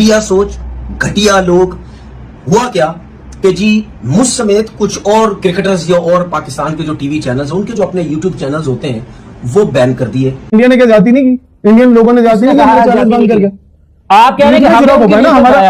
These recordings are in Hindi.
घटिया सोच, घटिया लोग। हुआ क्या कि जी मुझ समेत कुछ और क्रिकेटर्स या और पाकिस्तान के जो टीवी चैनल्स हैं, उनके जो अपने यूट्यूब चैनल्स होते हैं वो बैन कर दिए। इंडिया ने क्या जाती नहीं की? इंडियन लोगों ने जाती नहीं चैनल बंद करके। आप कह रहे हैं कि हम लोग ना हमारा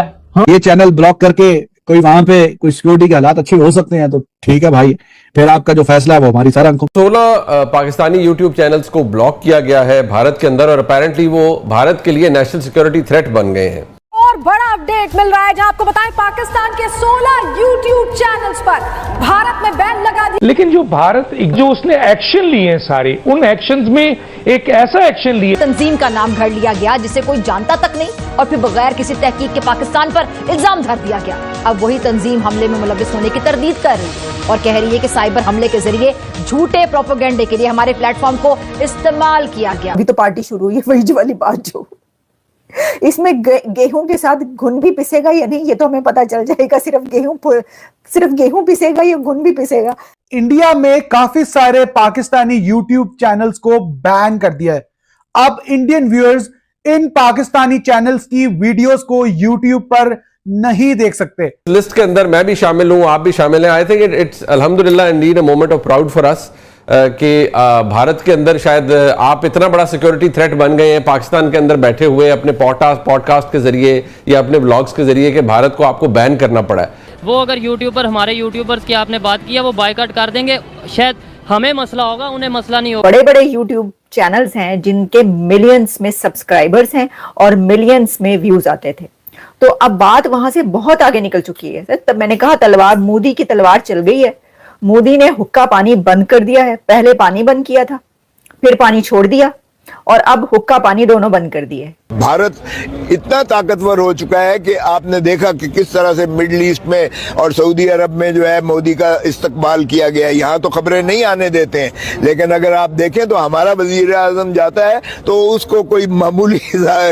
ये चैनल ब्लॉक करके कोई वहां पे कोई सिक्योरिटी के हालात अच्छे हो सकते हैं तो ठीक है भाई, फिर आपका जो फैसला है वो हमारी सारा आंखों। 16 पाकिस्तानी यूट्यूब चैनल्स को ब्लॉक किया गया है भारत के अंदर और अपेरेंटली वो भारत के लिए नेशनल सिक्योरिटी थ्रेट बन गए हैं। और बड़ा अपडेट मिल रहा है जहां आपको बताएं पाकिस्तान के 16 यूट्यूब चैनल्स पर भारत में बैन लगा दिया। लेकिन जो भारत जो उसने एक्शन लिए हैं सारे, उन एक्शंस में एक ऐसा एक्शन लिया, तंजीम का नाम घर लिया गया जिसे कोई जानता तक नहीं और फिर बगैर किसी तहकीक के पाकिस्तान पर इल्जाम धर दिया गया। अब वही तंजीम हमले में मुलविस होने की तरदीद कर रही है और कह रही है कि साइबर हमले के जरिए झूठे प्रोपेगेंडे के लिए हमारे प्लेटफॉर्म को इस्तेमाल किया गया। अभी तो पार्टी शुरू हुई है, वही वाली बात जो इसमें गेहूं के साथ घुन भी पिसेगा या नहीं ये तो हमें पता चल जाएगा। सिर्फ गेहूं पिसेगा या घुन भी पिसेगा। इंडिया में काफी सारे पाकिस्तानी यूट्यूब चैनल्स को बैन कर दिया है। अब Indian viewers in Pakistani channels की वीडियोस को यूट्यूब पर नहीं देख सकते। लिस्ट के अंदर मैं भी शामिल हूं, आप भी शामिल हैं। आई थिंक इट्स अल्हम्दुलिल्लाह indeed a moment of proud for us कि भारत के अंदर शायद आप इतना बड़ा सिक्योरिटी थ्रेट बन गए हैं पाकिस्तान के अंदर बैठे हुए अपने पॉडकास्ट के जरिए या अपने ब्लॉग्स के जरिए कि भारत को आपको बैन करना पड़ा है। वो अगर यूट्यूबर हमारे यूट्यूबर्स की आपने बात की है वो बायकॉट कर देंगे, शायद हमें मसला होगा, उन्हें मसला नहीं होगा। बड़े बड़े यूट्यूब चैनल्स हैं जिनके मिलियंस में सब्सक्राइबर्स हैं और मिलियंस में व्यूज आते थे, तो अब बात वहां से बहुत आगे निकल चुकी है। तब मैंने कहा तलवार, मोदी की तलवार चल गई है। मोदी ने हुक्का पानी बंद कर दिया है। पहले पानी बंद किया था, फिर पानी छोड़ दिया और अब हुक्का पानी दोनों बंद कर दिए। भारत इतना ताकतवर हो चुका है कि आपने देखा कि किस तरह से मिडिल ईस्ट में और सऊदी अरब में जो है मोदी का इस्तकबाल किया गया। यहाँ तो खबरें नहीं आने देते हैं, लेकिन अगर आप देखें तो हमारा वजीर आजम जाता है तो उसको कोई मामूली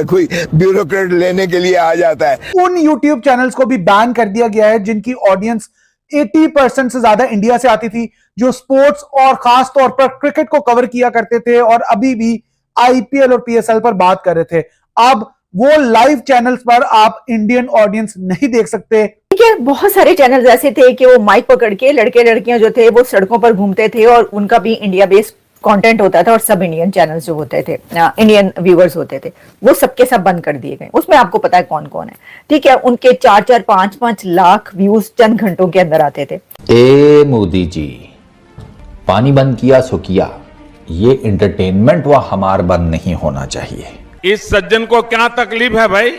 कोई ब्यूरोक्रेट लेने के लिए आ जाता है। उन यूट्यूब चैनल्स को भी बैन कर दिया गया है जिनकी ऑडियंस 80% से ज्यादा इंडिया से आती थी, जो स्पोर्ट्स और खास तौर पर क्रिकेट को कवर किया करते थे और अभी भी आईपीएल और पीएसएल पर बात कर रहे थे। अब वो लाइव चैनल्स पर आप इंडियन ऑडियंस नहीं देख सकते। ठीक है, बहुत सारे चैनल्स ऐसे थे कि वो माइक पकड़ के लड़के लड़कियां जो थे वो सड़कों पर घूमते थे और उनका भी इंडिया बेस्ड कंटेंट होता था और सब इंडियन चैनल्स जो होते थे, इंडियन व्यूअर्स होते थे, वो सबके सब बंद कर दिए गए। उसमें आपको पता है कौन कौन है। ठीक है, उनके 4-4, 5-5 लाख व्यूज चंद घंटों के अंदर आते थे। ए मोदी जी, पानी बंद किया सो किया, ये एंटरटेनमेंट व हमार बंद नहीं होना चाहिए। इस सज्जन को क्या तकलीफ है भाई?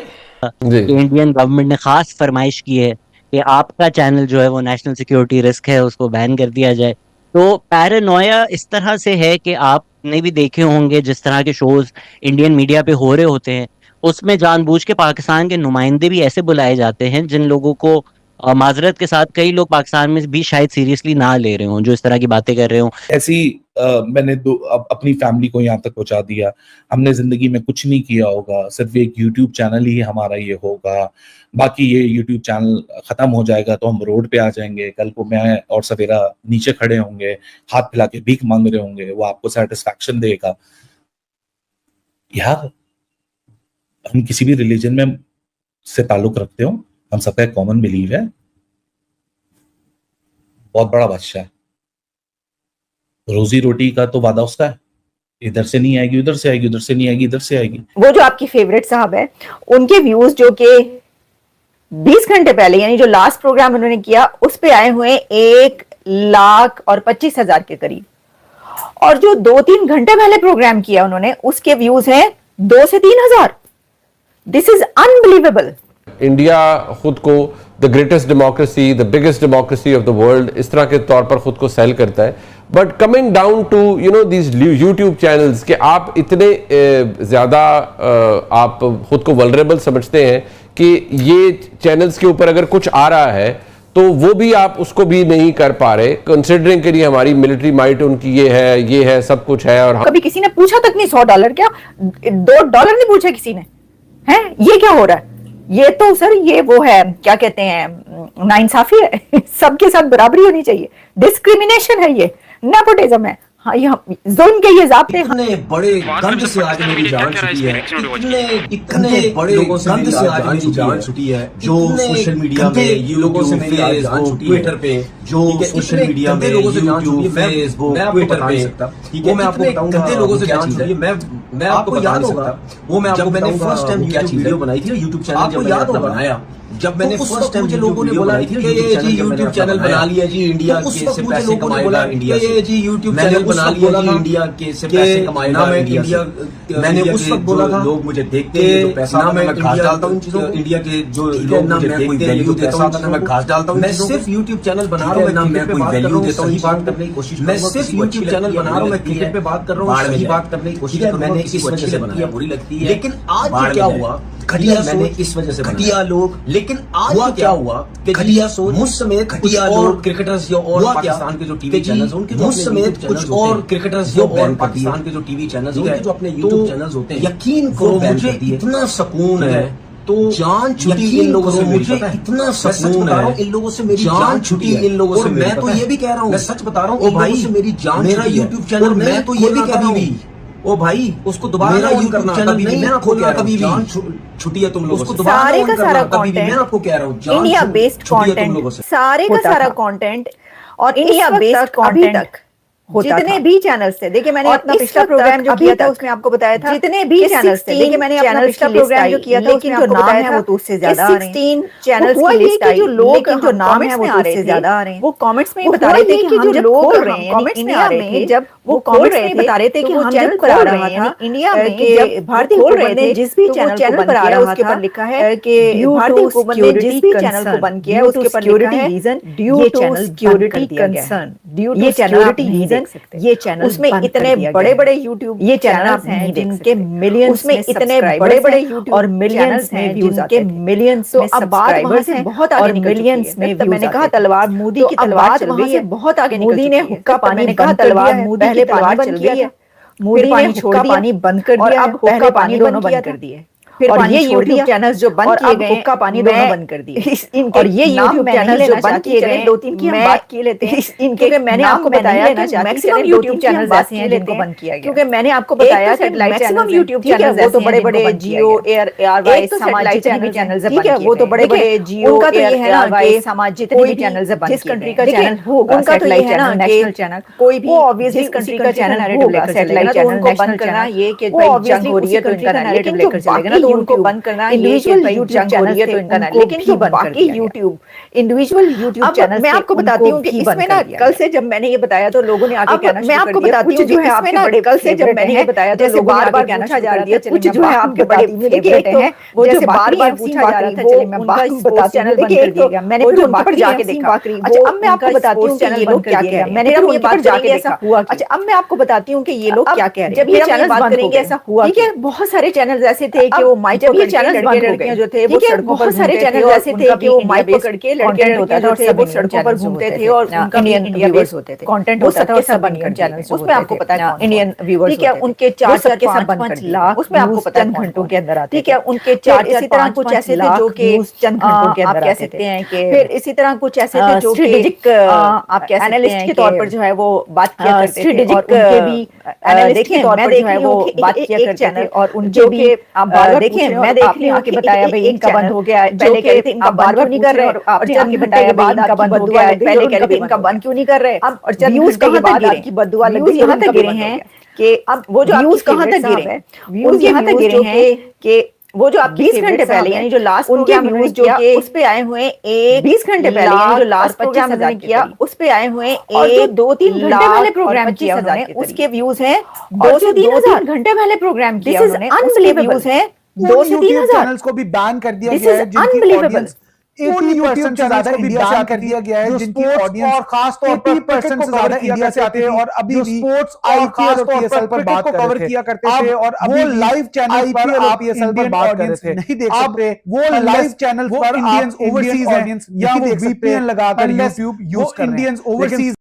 इंडियन गवर्नमेंट ने खास फरमाइश की है कि आपका चैनल जो है वो नेशनल सिक्योरिटी रिस्क है, उसको बैन कर दिया जाए। तो पैरानोया इस तरह से है कि आपने भी देखे होंगे जिस तरह के शोज इंडियन मीडिया पे हो रहे होते हैं, उसमें जानबूझ के पाकिस्तान के नुमाइंदे भी ऐसे बुलाए जाते हैं जिन लोगों को माजरत के साथ कई लोग पाकिस्तान में भी शायद सीरियसली ना ले रहे हों, जो इस तरह की बातें कर रहे हों। ऐसी मैंने अपनी फैमिली को यहाँ तक पहुंचा दिया। हमने जिंदगी में कुछ नहीं किया होगा, सिर्फ एक यूट्यूब चैनल ही हमारा ये होगा, बाकी ये यूट्यूब चैनल खत्म हो जाएगा तो हम रोड पे आ जाएंगे। कल को मैं और सवेरा नीचे खड़े होंगे, हाथ फैला के भीख मांग रहे होंगे, वो आपको सेटिस्फैक्शन देगा। यार, हम किसी भी रिलीजन में से ताल्लुक रखते हो, हम सबका एक कॉमन बिलीव है, बहुत बड़ा बादशाह है, रोजी रोटी का तो वादा उसका है, इधर से नहीं आएगी उधर से आएगी, उधर से नहीं आएगी इधर से आएगी। वो जो आपकी फेवरेट साहब है, उनके व्यूज जो कि 20 घंटे पहले यानी जो लास्ट प्रोग्राम उन्होंने किया उस पे आए हुए 1,25,000 के करीब, और जो 2-3 घंटे पहले प्रोग्राम किया उन्होंने उसके व्यूज हैं 2 से 3,000। This is unbelievable. इंडिया खुद को the greatest democracy, the biggest democracy of the world इस तरह के तौर पर खुद को सेल करता है, but coming down to these YouTube channels कि आप इतने ज्यादा आप खुद को वल्नरेबल समझते हैं कि ये चैनल्स के ऊपर अगर कुछ आ रहा है तो वो भी आप उसको भी नहीं कर पा रहे, कंसिडरिंग के लिए हमारी मिलिट्री माइट उनकी ये है सब कुछ है। और कभी किसी ने पूछा तक नहीं $100 क्या, $2 नहीं पूछा किसी ने, है ये क्या हो रहा है? ये तो सर ये वो है, क्या कहते हैं, नाइंसाफी है। सबके साथ बराबरी होनी चाहिए, डिस्क्रिमिनेशन है, ये नेपोटिज्म है। हाँ, जुल्म के ये ज़ाब्ते इतने बड़े गंद से आज मेरी जान छुटी है, इतने बड़े लोगों से गंद से आज मेरी जान छुटी है, जो सोशल मीडिया में ये लोगों से मेरी आज जान छुटी है, ट्विटर पे जो सोशल मीडिया में लोगों से जान छुटी है, फेसबुक ट्विटर पे, ठीक है, मैं आपको बताऊंगा गंदे लोगों से जान छुटी है, मैं आपको याद होगा वो मैं आपको मैंने फर्स्ट टाइम क्या वीडियो बनाई थी यूट्यूब चैनल, जब याद होगा बनाया, जब मैंने फर्स्ट टाइम मुझे लोगों ने बोला कि ये जी यूट्यूब चैनल बना लिया जी, इंडिया के से पैसे कमाएगा, इंडिया से जी यूट्यूब चैनल बना लिया जी, इंडिया के से पैसे कमाएगा, इंडिया। मैंने उस वक्त बोला था लोग मुझे देखते हैं तो पैसा मैं घास डालता हूँ इन चीजों, इंडिया के जो लोग मुझे देखते हैं वैल्यू देता हूँ मैं घास डालता हूँ, मैं सिर्फ यूट्यूब चैनल बना रहा हूँ, ना मैं कोई वैल्यू देता हूँ, बात करने की कोशिश, मैं सिर्फ यूट्यूब चैनल बना रहा हूँ, मैं क्रिकेट पे बात कर रहा हूँ, सही बात करने की कोशिश, मैंने इस वजह से बनाया, बुरी लगती है, लेकिन आज क्या हुआ घटिया, मैंने इस वजह से घटिया लोग, लेकिन आज क्या हुआ कि घटिया सोच मुझ समेत घटिया लोग क्रिकेटर्स या और पाकिस्तान के जो टीवी चैनल्स हैं उनके मुझ समेत कुछ और क्रिकेटर्स या और पाकिस्तान के जो टीवी चैनल्स हैं जो अपने यूट्यूब चैनल्स होते हैं, यकीन करो मुझे इतना सुकून है, तो जान छुटी इन लोगों से, मुझे इतना सुकून है इन लोगों से, मेरी जान छुटी इन लोगों से, मैं तो ये भी कह रहा हूँ, मैं सच बता रहा हूँ, ओ भाई से मेरी जान, मेरा यूट्यूब चैनल, मैं तो ये भी कह रहा हूँ ओ भाई उसको दोबारा यूज करना, कभी भी मैं आपको कह रहा हूँ जान छुट्टी है तुम लोगों से, सारे का सारा कंटेंट, मैं आपको कह रहा हूँ इंडिया बेस्ड कंटेंट, सारे का सारा कंटेंट और इंडिया बेस्ड कंटेंट तक जितने भी चैनल्स थे, देखिए मैंने अपना पिछला प्रोग्राम जो किया था उसमें आपको बताया था, जितने भी चैनल्स थे, देखिए मैंने अपना पिछला प्रोग्राम जो किया था लेकिन जो नाम है वो तो उससे ज्यादा आ रहे हैं, 16 चैनल्स की लिस्ट आई, जो लोग जो नाम है वो उससे ज्यादा आ रहे हैं, वो कमेंट्स में ही बता रहे थे कि हम जब खोल रहे हैं, कमेंट्स में आ रहे थे, जब वो कमेंट्स में बता रहे थे कि हम चैनल पर आ रहे हैं इंडिया में, जब भारतीय हुकूमत ने जिस भी चैनल पर आ रहा है उसके ऊपर लिखा है कि भारतीय हुकूमत ने जिस भी चैनल को बंद किया है उसके ऊपर security reason, due to security concern, due to security reason, ये चैनल उसमें इतने बड़े बड़े यूट्यूब ये चैनल्स हैं जिनके मिलियंस उसमें इतने बड़े बड़े यूट्यूब और मिलियंस हैं जिनके मिलियंस में सब्सक्राइबर्स हैं, बहुत आगे मिलियंस में, मैंने कहा तलवार मोदी की तलवार चल रही है, बहुत आगे मोदी ने हुक्का पानी कहा तलवार मोदी की तलवार चल रही है, मोदी ने हुक्का पानी बंद कर दिया, अब हुक्का पानी दोनों बंद कर दिए, फिर और ये यूट्यूब चैनल्स जो बंद किए गए हुक्का पानी दोनों बंद कर दिए, और ये यूट्यूब चैनल जो बंद किए गए दो तीन की हम बात किए लेते हैं, इनके मैंने आपको बताया कि मैक्सिमम यूट्यूब चैनल्स ऐसे हैं जिनको बंद किया गया, क्योंकि मैंने आपको बताया कि मैक्सिमम यूट्यूब चैनल्स वो तो बड़े बड़े जियो एयरवाइज समाज जितने चैनल्स है, ठीक है, वो तो बड़े बड़े जियो एयरवाइज समाज जितने भी चैनल्स है, जिस कंट्री का चैनल होगा उनका तो ये है ना नेशनल चैनल, कोई भी ऑब्वियसली जिस कंट्री का चैनल होगा सैटेलाइट चैनल को बंद करना, ये कि जंग हो रही है तो इनका नैरेटिव लेकर चलेगा ना, तो उनको बंद करना इंडिविजुअल यूट्यूब चैनल है तो इनका ना, लेकिन जो बाकी यूट्यूब इंडिविजुअल यूट्यूब चैनल मैं आपको बताती हूँ कि इसमें ना कल से जब मैंने ये बताया तो लोगों ने आगे कहना शुरू कर दिया, मैं आपको बताती हूँ जो है आपके बड़े कल से जब मैंने ये बताया तो लोगों ने आगे कहना शुरू कर दिया, कुछ जो है आपके बड़े फेवरेट हैं वो जो बार-बार पूछा जा रहा था, चलिए मैं बात बता चैनल बंद कर दिया गया, मैंने फिर उन पर जाके देखा, अच्छा अब मैं आपको बताती हूँ कि ये लोग क्या कह रहे हैं, मैंने फिर उन पर जाके ऐसा हुआ, अच्छा अब मैं आपको बताती हूँ कि ये लोग क्या कह रहे हैं, जब ये चैनल बंद करेंगे ऐसा हुआ, ठीक है, बहुत सारे चैनल्स ऐसे थे कि वो माइक ये चैनल लड़कियां जो थे वो सड़कों पर सारे चैनल ऐसे थे कि वो माइक पकड़ के लड़कियां जो थे वो सड़कों पर घूमते थे और उनका इंडियन व्यूअर्स होते थे, कंटेंट वो सबके सब बन चैनल उसमें आपको पता है इंडियन व्यूअर्स, ठीक है, उनके 4-5 लाख उसमें आपको पता है घंटों के अंदर आते, ठीक है, उनके 4 इसी तरह कुछ ऐसे थे जो कि चंद घंटों के अंदर आप कह सकते हैं कि फिर इसी तरह कुछ ऐसे थे जो स्ट्रेटेजिक आप कह एनालिस्ट के तौर पर जो है वो बात किया करते थे, और उनके भी एनालिस्ट के तौर पर जो है वो बात किया करते थे, और उनके भी आप बार-बार देखें, मैं देख रही हूं कि बताया भाई इनका बंद हो गया, पहले कह रहे थे इनका बार-बार नहीं कर रहे, और जब ये बताया बाद इनका बंद हो गया, पहले कह रहे थे इनका बंद क्यों नहीं कर रहे, अब और जब व्यूज कहां तक गिरे, आपकी बददुआ लग गई, यहां तक गिरे हैं कि अब वो जो व्यूज कहां तक गिरे हैं, व्यूज यहां तक गिरे हैं कि वो जो आप 20 घंटे पहले यानी जो लास्ट उनके व्यूज जो कि उस पे आए हुए एक 20 घंटे पहले यानी जो लास्ट प्रोग्राम हमने किया उस पे आए हुए एक 2-3 घंटे पहले प्रोग्राम किया उन्होंने, उसके व्यूज हैं 2 से 3 घंटे पहले प्रोग्राम किया उन्होंने, अनबिलीवेबल व्यूज हैं 2 से 3 चैनल्स को भी बैन कर दिया गया है, जिनकी ऑडियंस 80% से ज्यादा इंडिया से कर दिया गया है, जिनकी ऑडियंस और खास तौर पर 80% से ज्यादा इंडिया से आते थे और अभी भी स्पोर्ट्स और खास तौर पर पर बात कवर किया करते थे, और वो लाइव चैनल पर आप पीएसएल पर बात कर रहे थे, नहीं देख सकते वो लाइव चैनल पर इंडियंस ओवरसीज ऑडियंस या वो वीपीएन लगाकर YouTube यूज कर रहे हैं, इंडियंस ओवरसीज